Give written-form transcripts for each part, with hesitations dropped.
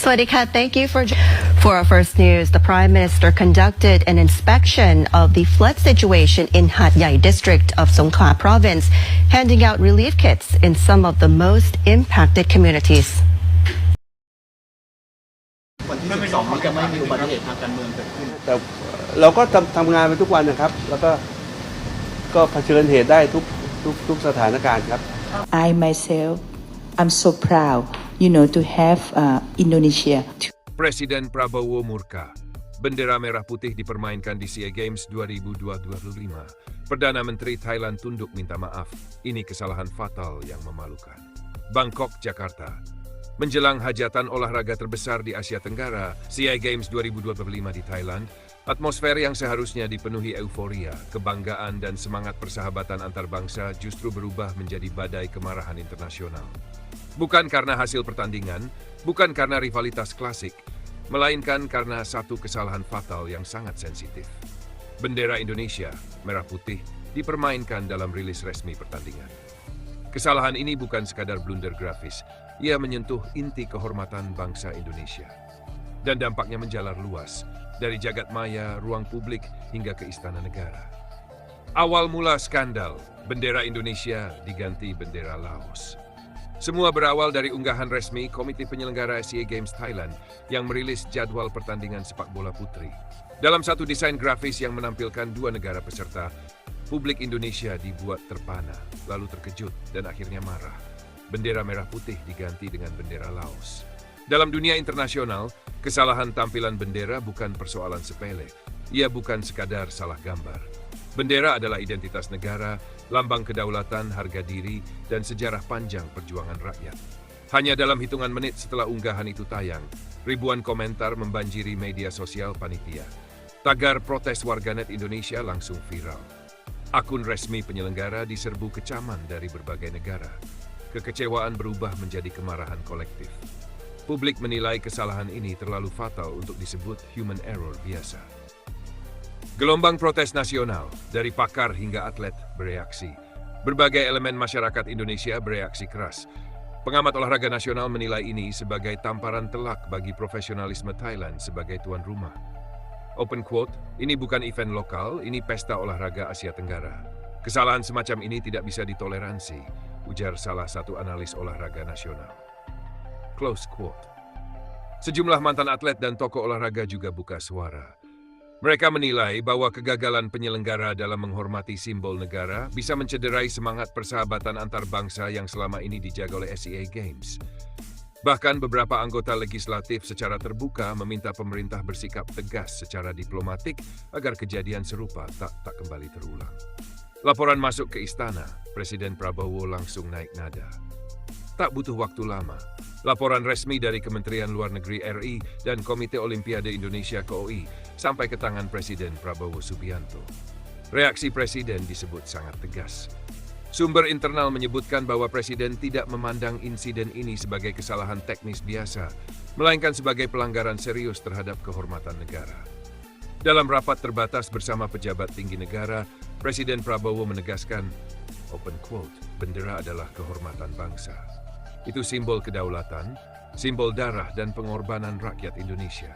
Swadika, thank you for our first news. The Prime Minister conducted an inspection of the flood situation in Hat Yai district of Songkhla province, handing out relief kits in some of the most impacted communities. วันที่12นี้จะไม่มีอุบัติเหตุทางการเมืองเกิดขึ้น แต่เราก็ทำงานไปทุกวันนะครับแล้วก็เผชิญเหตุได้ทุกสถานการณ์ครับ I myself I'm so proud to have Indonesia. Presiden Prabowo murka. Bendera merah putih dipermainkan di SEA Games 2025. Perdana Menteri Thailand tunduk minta maaf. Ini kesalahan fatal yang memalukan. Bangkok, Jakarta. Menjelang hajatan olahraga terbesar di Asia Tenggara, SEA Games 2025 di Thailand, atmosfer yang seharusnya dipenuhi euforia, kebanggaan dan semangat persahabatan antar bangsa justru berubah menjadi badai kemarahan internasional. Bukan karena hasil pertandingan, bukan karena rivalitas klasik, melainkan karena satu kesalahan fatal yang sangat sensitif. Bendera Indonesia, merah putih, dipermainkan dalam rilis resmi pertandingan. Kesalahan ini bukan sekadar blunder grafis, ia menyentuh inti kehormatan bangsa Indonesia. Dan dampaknya menjalar luas, dari jagat maya, ruang publik, hingga ke istana negara. Awal mula skandal, bendera Indonesia diganti bendera Laos. Semua berawal dari unggahan resmi Komite Penyelenggara SEA Games Thailand yang merilis jadwal pertandingan sepak bola putri. Dalam satu desain grafis yang menampilkan dua negara peserta, publik Indonesia dibuat terpana, lalu terkejut dan akhirnya marah. Bendera merah putih diganti dengan bendera Laos. Dalam dunia internasional, kesalahan tampilan bendera bukan persoalan sepele. Ia bukan sekadar salah gambar. Bendera adalah identitas negara, lambang kedaulatan, harga diri, dan sejarah panjang perjuangan rakyat. Hanya dalam hitungan menit setelah unggahan itu tayang, ribuan komentar membanjiri media sosial panitia. Tagar protes warganet Indonesia langsung viral. Akun resmi penyelenggara diserbu kecaman dari berbagai negara. Kekecewaan berubah menjadi kemarahan kolektif. Publik menilai kesalahan ini terlalu fatal untuk disebut human error biasa. Gelombang protes nasional, dari pakar hingga atlet, bereaksi. Berbagai elemen masyarakat Indonesia bereaksi keras. Pengamat olahraga nasional menilai ini sebagai tamparan telak bagi profesionalisme Thailand sebagai tuan rumah. Open quote, ini bukan event lokal, ini pesta olahraga Asia Tenggara. Kesalahan semacam ini tidak bisa ditoleransi, ujar salah satu analis olahraga nasional. Close quote. Sejumlah mantan atlet dan tokoh olahraga juga buka suara. Mereka menilai bahwa kegagalan penyelenggara dalam menghormati simbol negara bisa mencederai semangat persahabatan antar bangsa yang selama ini dijaga oleh SEA Games. Bahkan beberapa anggota legislatif secara terbuka meminta pemerintah bersikap tegas secara diplomatik agar kejadian serupa tak kembali terulang. Laporan masuk ke istana, Presiden Prabowo langsung naik nada. Tak butuh waktu lama, laporan resmi dari Kementerian Luar Negeri RI dan Komite Olimpiade Indonesia KOI sampai ke tangan Presiden Prabowo Subianto. Reaksi Presiden disebut sangat tegas. Sumber internal menyebutkan bahwa Presiden tidak memandang insiden ini sebagai kesalahan teknis biasa, melainkan sebagai pelanggaran serius terhadap kehormatan negara. Dalam rapat terbatas bersama pejabat tinggi negara, Presiden Prabowo menegaskan, open quote, bendera adalah kehormatan bangsa. Itu simbol kedaulatan, simbol darah dan pengorbanan rakyat Indonesia.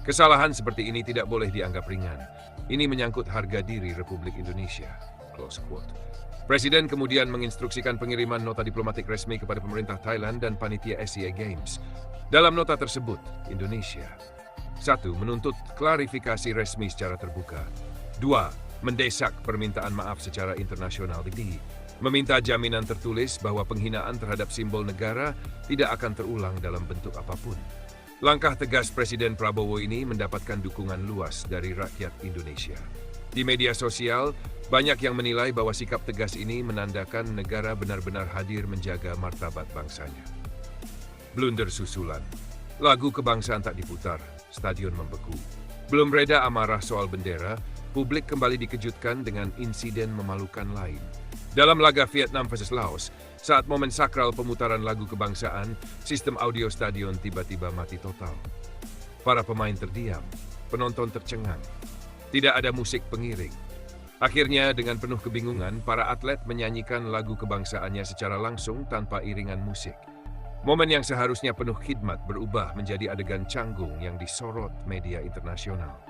Kesalahan seperti ini tidak boleh dianggap ringan. Ini menyangkut harga diri Republik Indonesia. Close quote. Presiden kemudian menginstruksikan pengiriman nota diplomatik resmi kepada pemerintah Thailand dan panitia SEA Games. Dalam nota tersebut, Indonesia 1. Menuntut klarifikasi resmi secara terbuka. 2. Mendesak permintaan maaf secara internasional. Meminta jaminan tertulis bahwa penghinaan terhadap simbol negara tidak akan terulang dalam bentuk apapun. Langkah tegas Presiden Prabowo ini mendapatkan dukungan luas dari rakyat Indonesia. Di media sosial, banyak yang menilai bahwa sikap tegas ini menandakan negara benar-benar hadir menjaga martabat bangsanya. Blunder susulan. Lagu kebangsaan tak diputar, stadion membeku. Belum reda amarah soal bendera, publik kembali dikejutkan dengan insiden memalukan lain. Dalam laga Vietnam vs Laos, saat momen sakral pemutaran lagu kebangsaan, sistem audio stadion tiba-tiba mati total. Para pemain terdiam, penonton tercengang. Tidak ada musik pengiring. Akhirnya, dengan penuh kebingungan, para atlet menyanyikan lagu kebangsaannya secara langsung tanpa iringan musik. Momen yang seharusnya penuh khidmat berubah menjadi adegan canggung yang disorot media internasional.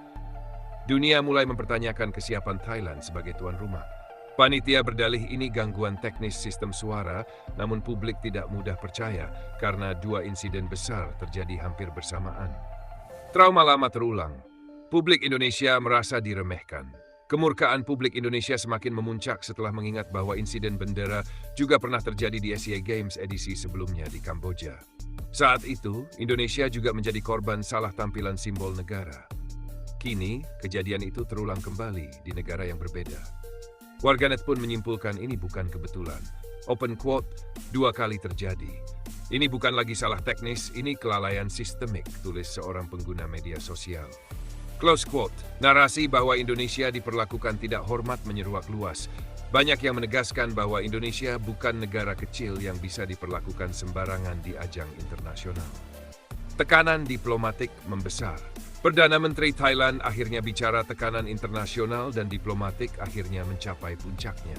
Dunia mulai mempertanyakan kesiapan Thailand sebagai tuan rumah. Panitia berdalih ini gangguan teknis sistem suara, namun publik tidak mudah percaya karena dua insiden besar terjadi hampir bersamaan. Trauma lama terulang. Publik Indonesia merasa diremehkan. Kemurkaan publik Indonesia semakin memuncak setelah mengingat bahwa insiden bendera juga pernah terjadi di Asia Games edisi sebelumnya di Kamboja. Saat itu, Indonesia juga menjadi korban salah tampilan simbol negara. Kini, kejadian itu terulang kembali di negara yang berbeda. Warganet pun menyimpulkan ini bukan kebetulan. Open quote, 2 kali terjadi. Ini bukan lagi salah teknis, ini kelalaian sistemik, tulis seorang pengguna media sosial. Close quote, narasi bahwa Indonesia diperlakukan tidak hormat menyeruak luas. Banyak yang menegaskan bahwa Indonesia bukan negara kecil yang bisa diperlakukan sembarangan di ajang internasional. Tekanan diplomatik membesar. Perdana Menteri Thailand akhirnya bicara tekanan internasional dan diplomatik akhirnya mencapai puncaknya.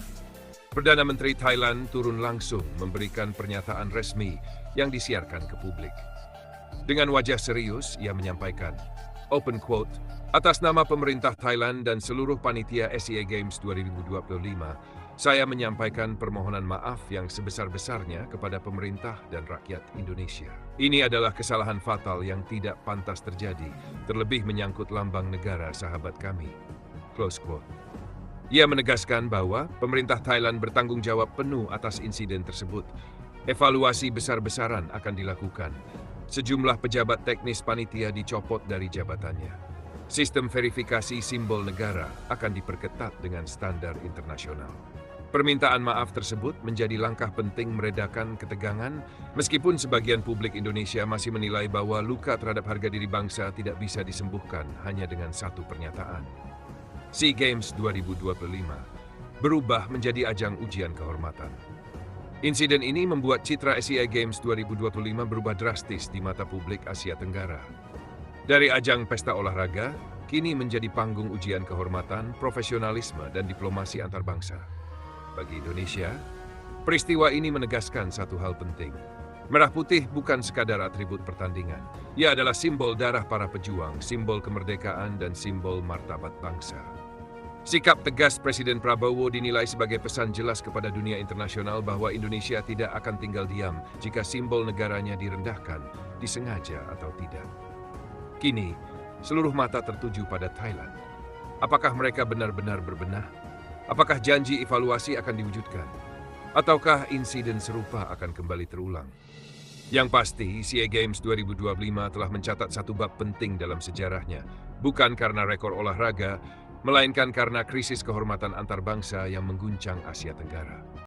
Perdana Menteri Thailand turun langsung memberikan pernyataan resmi yang disiarkan ke publik. Dengan wajah serius, ia menyampaikan, open quote, atas nama pemerintah Thailand dan seluruh panitia Asia Games 2025, saya menyampaikan permohonan maaf yang sebesar-besarnya kepada pemerintah dan rakyat Indonesia. Ini adalah kesalahan fatal yang tidak pantas terjadi, terlebih menyangkut lambang negara sahabat kami. Close quote. Ia menegaskan bahwa pemerintah Thailand bertanggung jawab penuh atas insiden tersebut. Evaluasi besar-besaran akan dilakukan. Sejumlah pejabat teknis panitia dicopot dari jabatannya. Sistem verifikasi simbol negara akan diperketat dengan standar internasional. Permintaan maaf tersebut menjadi langkah penting meredakan ketegangan, meskipun sebagian publik Indonesia masih menilai bahwa luka terhadap harga diri bangsa tidak bisa disembuhkan hanya dengan satu pernyataan. SEA Games 2025 berubah menjadi ajang ujian kehormatan. Insiden ini membuat citra Asia Games 2025 berubah drastis di mata publik Asia Tenggara. Dari ajang pesta olahraga, kini menjadi panggung ujian kehormatan, profesionalisme, dan diplomasi antar bangsa. Bagi Indonesia, peristiwa ini menegaskan satu hal penting. Merah putih bukan sekadar atribut pertandingan. Ia adalah simbol darah para pejuang, simbol kemerdekaan, dan simbol martabat bangsa. Sikap tegas Presiden Prabowo dinilai sebagai pesan jelas kepada dunia internasional bahwa Indonesia tidak akan tinggal diam jika simbol negaranya direndahkan, disengaja atau tidak. Kini, seluruh mata tertuju pada Thailand. Apakah mereka benar-benar berbenah? Apakah janji evaluasi akan diwujudkan? Ataukah insiden serupa akan kembali terulang? Yang pasti, SEA Games 2025 telah mencatat satu bab penting dalam sejarahnya, bukan karena rekor olahraga, melainkan karena krisis kehormatan antar bangsa yang mengguncang Asia Tenggara.